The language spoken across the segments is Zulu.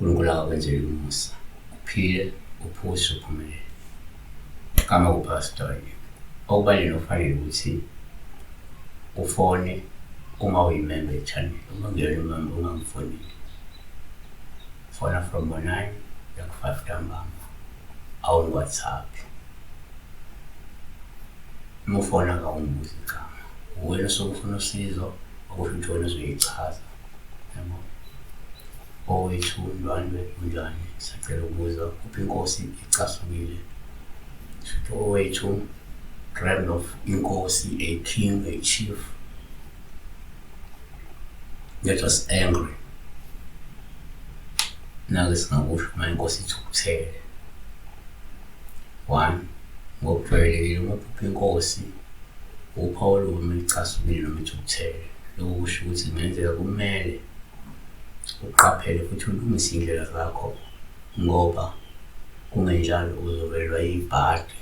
uNkulunkulu akakwenzele umusa, uphile, uphuse, uphumelele. Igama kuPastor. Okubalulekile okufanele ukuthi ufone uma uyimember ye-channel. Uma ungeyona imember ungangifoneli. Fona from 9 ya ku-5 ntambama awuni WhatsApp. Uma ufona akawungibuzi igama. Uwena sokufuna usizo okusho ukuthi wena uzoyichaza. Yabo. Owethu Ndwandwe unjani? Sicela ukubuza kuphi inkosi icasukile. Sithi owethu grand of inkosi, a king, a chief. That was angry. Nake singakusho uma inkosi ithukuthele. 1. Ngokujwayelekile uma kuphi inkosi uPawulu uma icasukile noma ithukuthele. Lokho kusho ukuthi kungenzeka kumele uqaphele futhi ulungise indlela zakho ngoba kungenjalo uzovelwa yibhadi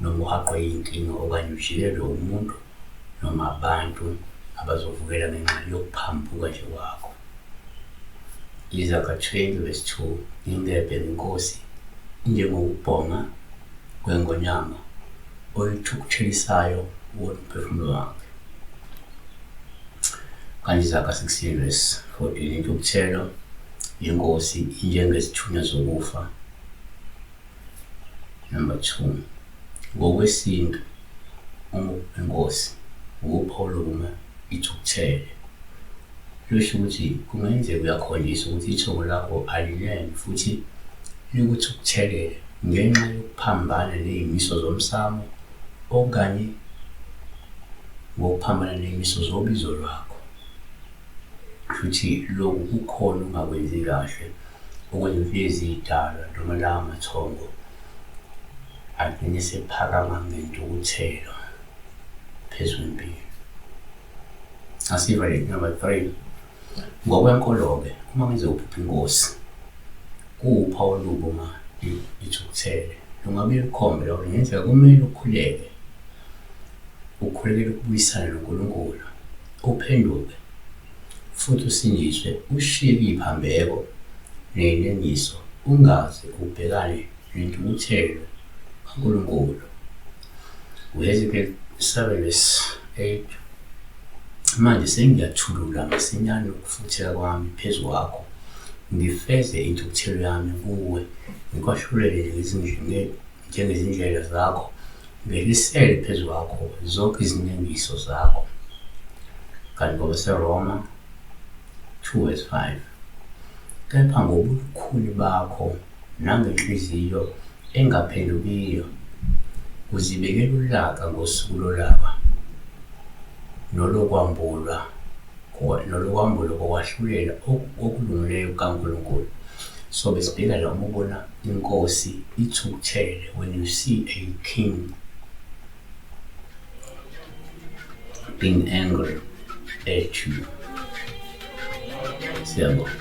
noma uhaqwe yinkinga okanye ujikelwe umuntu noma abantu abazovukela ngenxa yokuphambuka nje kwakho. Izaga 20:2 ingebhe inkosi njengokubhonga kwengonyama oyithukuthelisayo womphefumulo wakhe. Kanti Izaga 16:14 intukuthelo yenkosi injengesithunywa zokufa. Number 2. Ngokwesintu uma inkosi uPawulu uma ithukuthele lusho ukuthi kungenzeka uyakhonjiswa ukuthi ithongo lakho alilene futhi likuthukuthelele ngenxa yokuphambana nezimiso zomsamo okanye ngokuphambana nezimiso zobizo lwakho. Futhi lokhu kukhona ungakwenzi kahle okwenza lezi idalwa noma lawa mathongo agcine sephakama ngentukuthelo phezu kwempilo. Asiva number 3. Ngokwenkolo-ke uma kwenzeka uphupha inkosi kuPawulu uma ithukuthele lungabe likhombe lokho ngenzeka kumele ukhulekele ukubuyisana noNkulunkulu, uphenduke futhi usinjiswe, ushiye iphambeko nenengiso, ungaze ubhekane nentukuthelo kaNkulunkulu. uHezekiel 7:8 manje sengiyathulula masinyane ukufutheka kwami phezu kwakho, ngifeze intukuthelo yami kuwe, ngikwashulele njengezindlela zakho, ngelisele phezu kwakho zonke izinengiso zakho. Kanti ngobaseRoma 2:5 kepha ngobukhulu bakho nangenhliziyo engaphendukiyo uzibekela ulaka ngosuku lolaka nolokwambulwa kokwahlulela okulungileyo kaNkulunkulu. So besibheka la uma ubona inkosi ithukuthele, when you see a king being angry at you. Siyabonga.